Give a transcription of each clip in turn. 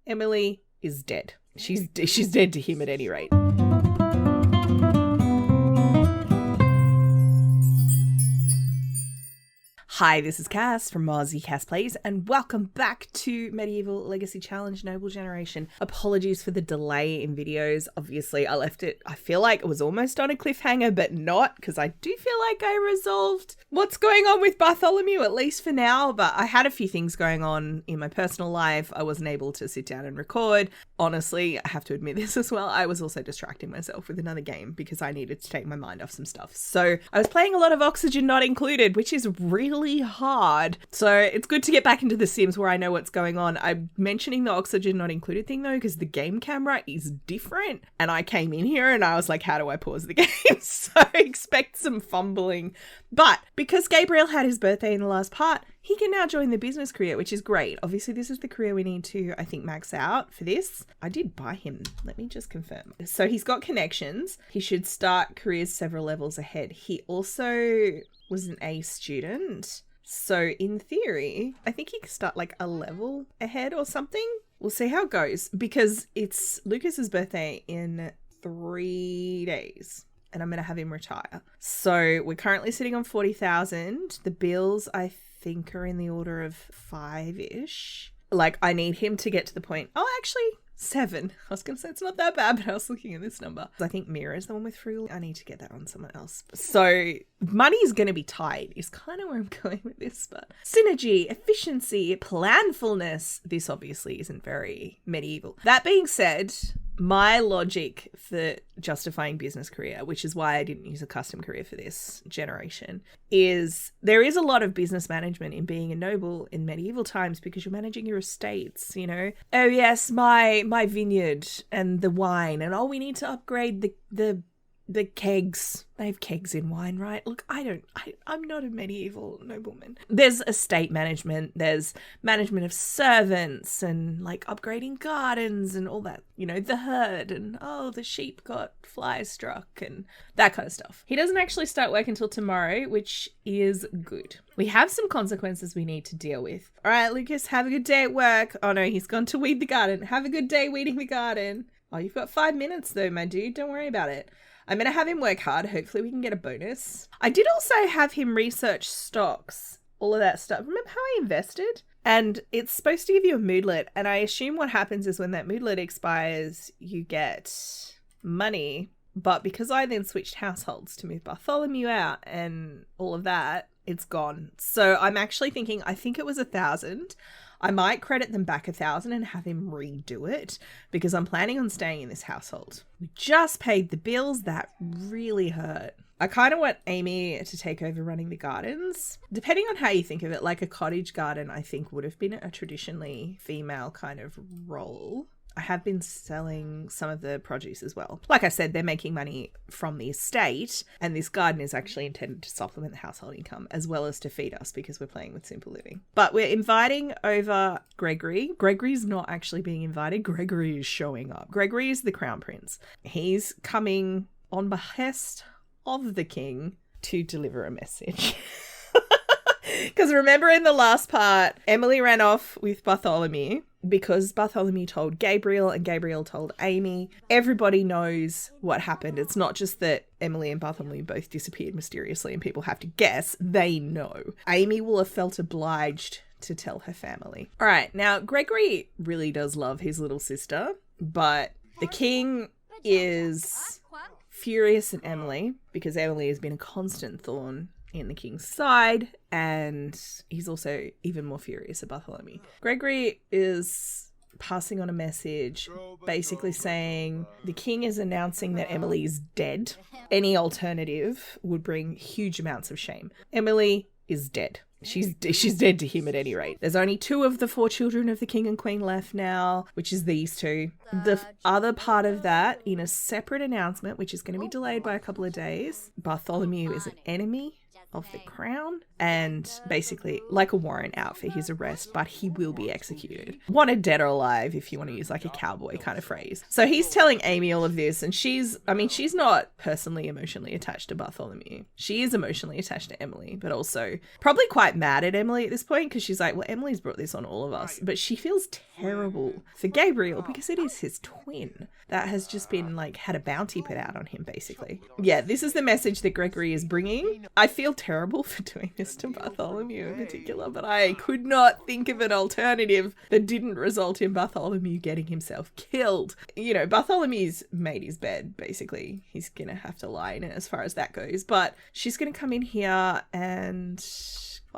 Emily is dead. She's dead to him at any rate. Hi, this is Cass from Mozzie Cass Plays, and welcome back to Medieval Legacy Challenge Noble Generation. Apologies for the delay in videos. Obviously, I left it, I feel like it was almost on a cliffhanger, but not, because I do feel like I resolved what's going on with Bartholomew, at least for now, but I had a few things going on in my personal life. I wasn't able to sit down and record. Honestly, I have to admit this as well. I was also distracting myself with another game because I needed to take my mind off some stuff. So I was playing a lot of Oxygen Not Included, which is really hard. So it's good to get back into The Sims where I know what's going on. I'm mentioning the Oxygen Not Included thing though, because the game camera is different. And I came in here and I was like, how do I pause the game? So expect some fumbling. But because Gabriel had his birthday in the last part, he can now join the business career, which is great. Obviously, this is the career we need to, I think, max out for this. I did buy him. Let me just confirm. So he's got connections. He should start careers several levels ahead. He also was an A student. So in theory, I think he could start like a level ahead or something. We'll see how it goes because it's Lucas's birthday in 3 days. And I'm going to have him retire. So we're currently sitting on 40,000. The bills, I think, are in the order of 5-ish. Like, I need him to get to the point. Oh, actually, 7. I was going to say it's not that bad, but I was looking at this number. I think Mira is the one with frugal. I need to get that on someone else. So money's going to be tight is kind of where I'm going with this. But synergy, efficiency, planfulness. This obviously isn't very medieval. That being said, my logic for justifying business career, which is why I didn't use a custom career for this generation, is there is a lot of business management in being a noble in medieval times because you're managing your estates, you know. Oh yes, my vineyard and the wine, and oh, we need to upgrade the kegs. They have kegs in wine, right? Look, I'm not a medieval nobleman. There's estate management, there's management of servants and like upgrading gardens and all that, you know, the herd and oh, the sheep got flies struck and that kind of stuff. He doesn't actually start work until tomorrow, which is good. We have some consequences we need to deal with. All right, Lucas, have a good day at work. Oh no, he's gone to weed the garden. Have a good day weeding the garden. Oh, you've got 5 minutes though, my dude. Don't worry about it. I'm going to have him work hard. Hopefully we can get a bonus. I did also have him research stocks, all of that stuff. Remember how I invested? And it's supposed to give you a moodlet. And I assume what happens is when that moodlet expires, you get money. But because I then switched households to move Bartholomew out and all of that, it's gone. So I'm actually thinking, I think it was 1,000. I might credit them back 1,000 and have him redo it because I'm planning on staying in this household. We just paid the bills. That really hurt. I kind of want Amy to take over running the gardens. Depending on how you think of it, like a cottage garden, I think would have been a traditionally female kind of role. I have been selling some of the produce as well. Like I said, they're making money from the estate, and this garden is actually intended to supplement the household income as well as to feed us because we're playing with simple living. But we're inviting over Gregory. Gregory's not actually being invited. Gregory is showing up. Gregory is the crown prince. He's coming on behest of the king to deliver a message. Because remember in the last part, Emily ran off with Bartholomew because Bartholomew told Gabriel and Gabriel told Amy. Everybody knows what happened. It's not just that Emily and Bartholomew both disappeared mysteriously and people have to guess. They know. Amy will have felt obliged to tell her family. All right, now Gregory really does love his little sister, but the king is furious at Emily because Emily has been a constant thorn in the king's side, and he's also even more furious at Bartholomew. Gregory is passing on a message basically saying the king is announcing that Emily is dead. Any alternative would bring huge amounts of shame. Emily is dead. She's dead to him at any rate. There's only 2 of the 4 children of the king and queen left now, which is these 2. The other part of that, in a separate announcement, which is going to be delayed by a couple of days, Bartholomew is an enemy of the crown and basically like a warrant out for his arrest, but he will be executed. Wanted dead or alive, if you want to use like a cowboy kind of phrase. So he's telling Amy all of this, and she's not personally emotionally attached to Bartholomew. She is emotionally attached to Emily, but also probably quite mad at Emily at this point because she's like, well, Emily's brought this on all of us. But she feels terrible for Gabriel because it is his twin that has just been like had a bounty put out on him, basically. Yeah, this is the message that Gregory is bringing. I feel terrible for doing this to Bartholomew in particular, but I could not think of an alternative that didn't result in Bartholomew getting himself killed. You know, Bartholomew's made his bed, basically. He's gonna have to lie in it as far as that goes, but she's gonna come in here and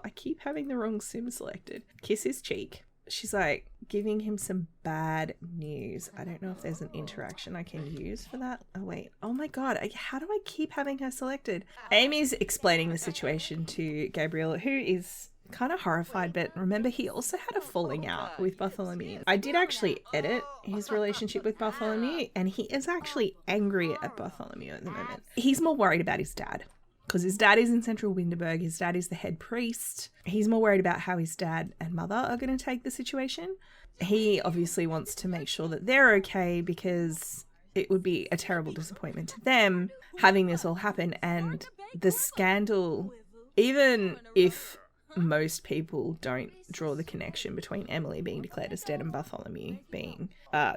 I keep having the wrong sim selected. Kiss his cheek. She's like giving him some bad news. I don't know if there's an interaction I can use for that. Oh, wait. Oh my God. How do I keep having her selected? Amy's explaining the situation to Gabriel, who is kind of horrified, but remember, he also had a falling out with Bartholomew. I did actually edit his relationship with Bartholomew, and he is actually angry at Bartholomew at the moment. He's more worried about his dad. Because his dad is in Central Windenburg, his dad is the head priest. He's more worried about how his dad and mother are going to take the situation. He obviously wants to make sure that they're okay because it would be a terrible disappointment to them having this all happen. And the scandal, even if most people don't draw the connection between Emily being declared as dead and Bartholomew being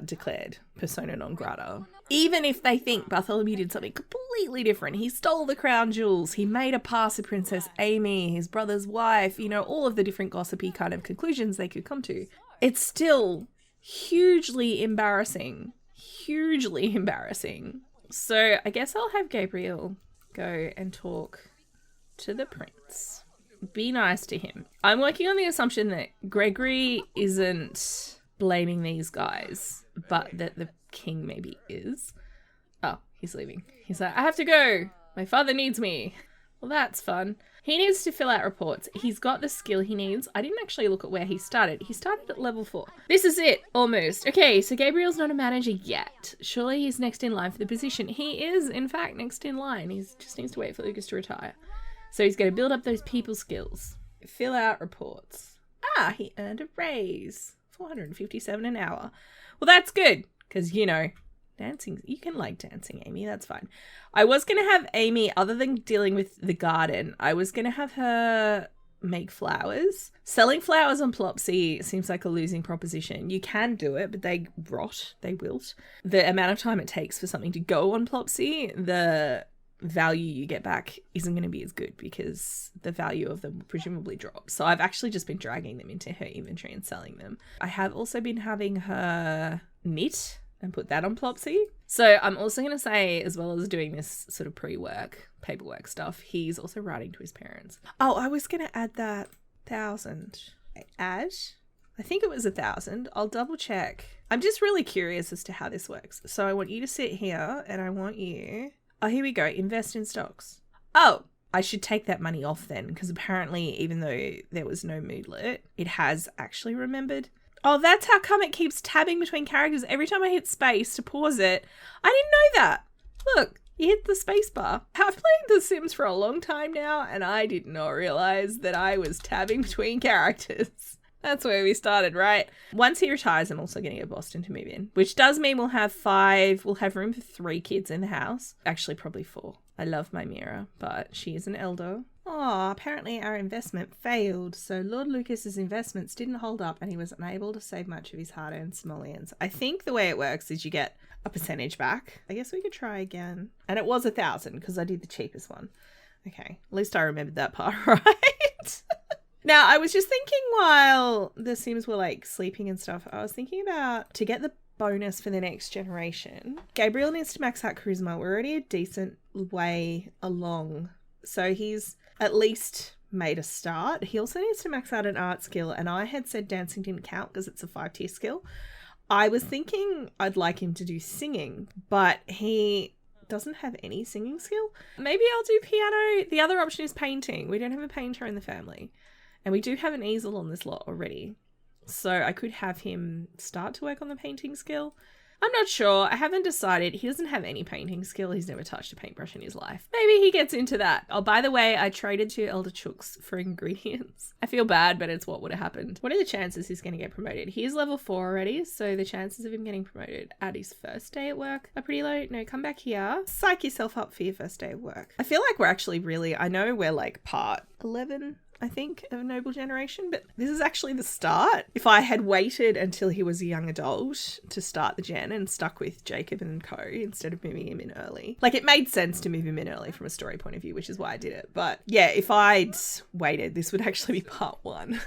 declared persona non grata. Even if they think Bartholomew did something completely different, he stole the crown jewels, he made a pass to Princess Amy, his brother's wife, you know, all of the different gossipy kind of conclusions they could come to, it's still hugely embarrassing. Hugely embarrassing. So I guess I'll have Gabriel go and talk to the prince. Be nice to him. I'm working on the assumption that Gregory isn't blaming these guys, but that the king maybe is. Oh, he's leaving. He's like, I have to go. My father needs me. Well, that's fun. He needs to fill out reports. He's got the skill he needs. I didn't actually look at where he started. He started at level 4. This is it, almost. Okay, so Gabriel's not a manager yet. Surely he's next in line for the position. He is, in fact, next in line. He just needs to wait for Lucas to retire. So he's going to build up those people skills. Fill out reports. Ah, he earned a raise. $457 an hour. Well, that's good. Because, you know, dancing, you can like dancing, Amy. That's fine. I was going to have Amy, other than dealing with the garden, I was going to have her make flowers. Selling flowers on Plopsy seems like a losing proposition. You can do it, but they rot. They wilt. The amount of time it takes for something to go on Plopsy, the value you get back isn't going to be as good because the value of them will presumably drop. So I've actually just been dragging them into her inventory and selling them. I have also been having her knit and put that on Plopsy. So I'm also going to say, as well as doing this sort of pre-work, paperwork stuff, he's also writing to his parents. Oh, I was going to add that 1,000. I think it was 1,000. I'll double check. I'm just really curious as to how this works. So I want you to sit here and I want you... Oh, here we go. Invest in stocks. Oh, I should take that money off then, because apparently, even though there was no moodlet, it has actually remembered. Oh, that's how come it keeps tabbing between characters. Every time I hit space to pause it, I didn't know that. Look, you hit the space bar. I've played The Sims for a long time now, and I did not realize that I was tabbing between characters. That's where we started, right? Once he retires, I'm also going to get Boston to move in, which does mean we'll have room for 3 kids in the house. Actually, probably 4. I love my Mira, but she is an elder. Oh, apparently our investment failed. So Lord Lucas's investments didn't hold up and he was unable to save much of his hard-earned simoleons. I think the way it works is you get a percentage back. I guess we could try again. And it was 1,000 because I did the cheapest one. Okay, at least I remembered that part, right? Now, I was just thinking while the Sims were like sleeping and stuff, I was thinking about to get the bonus for the next generation, Gabriel needs to max out charisma. We're already a decent way along. So he's at least made a start. He also needs to max out an art skill. And I had said dancing didn't count because it's a 5-tier skill. I was thinking I'd like him to do singing, but he doesn't have any singing skill. Maybe I'll do piano. The other option is painting. We don't have a painter in the family. And we do have an easel on this lot already. So I could have him start to work on the painting skill. I'm not sure. I haven't decided. He doesn't have any painting skill. He's never touched a paintbrush in his life. Maybe he gets into that. Oh, by the way, I traded 2 Elder Chooks for ingredients. I feel bad, but it's what would have happened. What are the chances he's going to get promoted? He is level 4 already, so the chances of him getting promoted at his first day at work are pretty low. No, come back here. Psych yourself up for your first day of work. I feel like we're actually really, I know we're like part 11, I think, of Noble Generation, but this is actually the start. If I had waited until he was a young adult to start the gen and stuck with Jacob and co instead of moving him in early, like, it made sense to move him in early from a story point of view, which is why I did it. But yeah, if I'd waited, this would actually be part 1.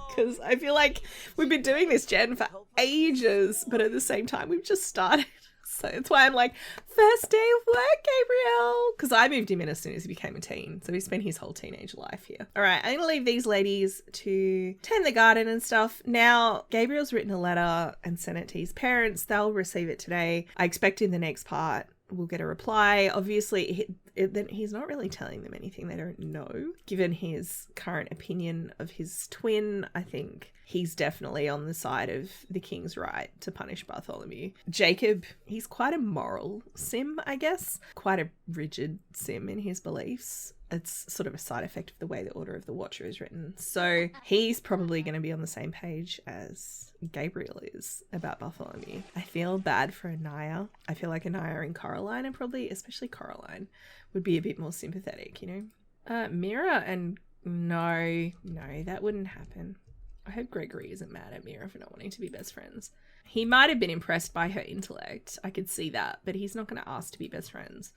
Because I feel like we've been doing this gen for ages, but at the same time, we've just started. So that's why I'm like, first day of work, Gabriel. Because I moved him in as soon as he became a teen. So he spent his whole teenage life here. All right, I'm going to leave these ladies to tend the garden and stuff. Now, Gabriel's written a letter and sent it to his parents. They'll receive it today. I expect in the next part, we'll get a reply. Obviously, then he's not really telling them anything they don't know. Given his current opinion of his twin, I think he's definitely on the side of the king's right to punish Bartholomew. Jacob, he's quite a moral sim, I guess. Quite a rigid sim in his beliefs. It's sort of a side effect of the way the Order of the Watcher is written. So he's probably going to be on the same page as Gabriel is about Bartholomew. I feel bad for Anaya. I feel like Anaya and Coraline are probably, especially Coraline, would be a bit more sympathetic, you know? Mira and... No, that wouldn't happen. I hope Gregory isn't mad at Mira for not wanting to be best friends. He might have been impressed by her intellect. I could see that, but he's not going to ask to be best friends.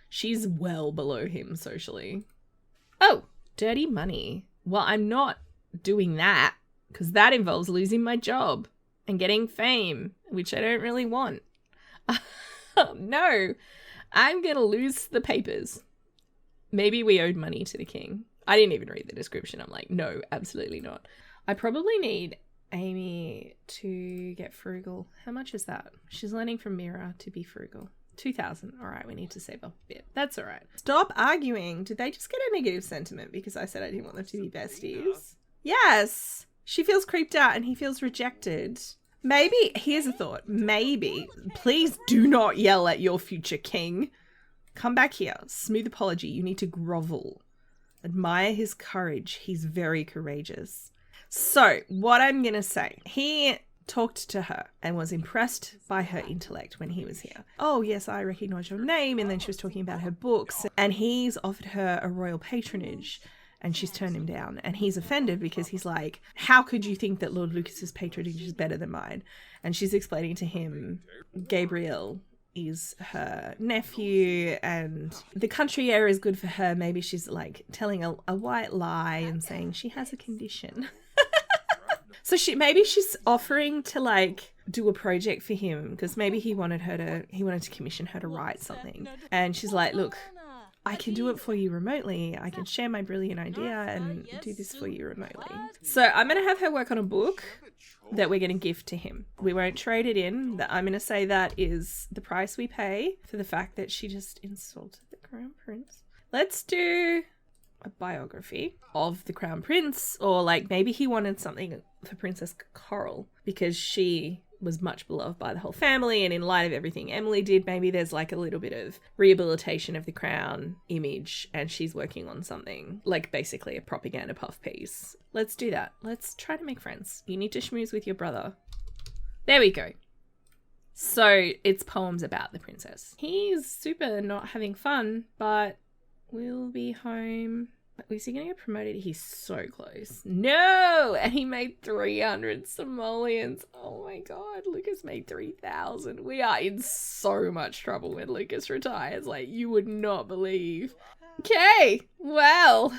She's well below him socially. Oh, dirty money. Well, I'm not doing that because that involves losing my job and getting fame, which I don't really want. No, I'm going to lose the papers. Maybe we owed money to the king. I didn't even read the description. I'm like, no, absolutely not. I probably need Amy to get frugal. How much is that? She's learning from Mira to be frugal. 2,000. All right, we need to save up a bit. That's all right. Stop arguing. Did they just get a negative sentiment because I said I didn't want them to be besties? Yes. She feels creeped out and he feels rejected. Maybe, here's a thought. Maybe, please do not yell at your future king. Come back here. Smooth apology. You need to grovel. Admire his courage. He's very courageous. So, what I'm going to say. He talked to her and was impressed by her intellect when he was here. Oh, yes, I recognize your name. And then she was talking about her books. And he's offered her a royal patronage. And she's turned him down. And he's offended because he's like, how could you think that Lord Lucas's patronage is better than mine? And she's explaining to him, Gabriel is her nephew and the country air is good for her. Maybe she's like telling a white lie and saying she has a condition. So maybe she's offering to like do a project for him because maybe he wanted to commission her to write something. And she's like, look, I can do it for you remotely. I can share my brilliant idea and do this for you remotely. So I'm going to have her work on a book that we're going to give to him. We won't trade it in. I'm going to say that is the price we pay for the fact that she just insulted the Crown Prince. Let's do a biography of the Crown Prince, or like maybe he wanted something for Princess Coral because she was much beloved by the whole family, and in light of everything Emily did, maybe there's like a little bit of rehabilitation of the crown image and she's working on something like basically a propaganda puff piece. Let's do that. Let's try to make friends. You need to schmooze with your brother. There we go. So it's poems about the princess. He's super not having fun, but we'll be home. Is he going to get promoted? He's so close. No! And he made 300 simoleons. Oh my god, Lucas made 3,000. We are in so much trouble when Lucas retires. Like, you would not believe. Okay, well.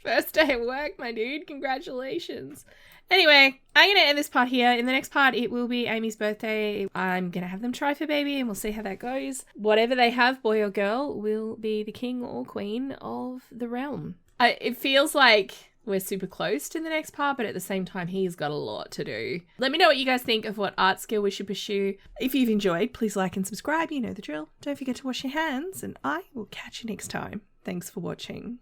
First day at work, my dude. Congratulations. Anyway, I'm going to end this part here. In the next part, it will be Amy's birthday. I'm going to have them try for baby and we'll see how that goes. Whatever they have, boy or girl, will be the king or queen of the realm. It feels like we're super close to the next part, but at the same time, he's got a lot to do. Let me know what you guys think of what art skill we should pursue. If you've enjoyed, please like and subscribe. You know the drill. Don't forget to wash your hands and I will catch you next time. Thanks for watching.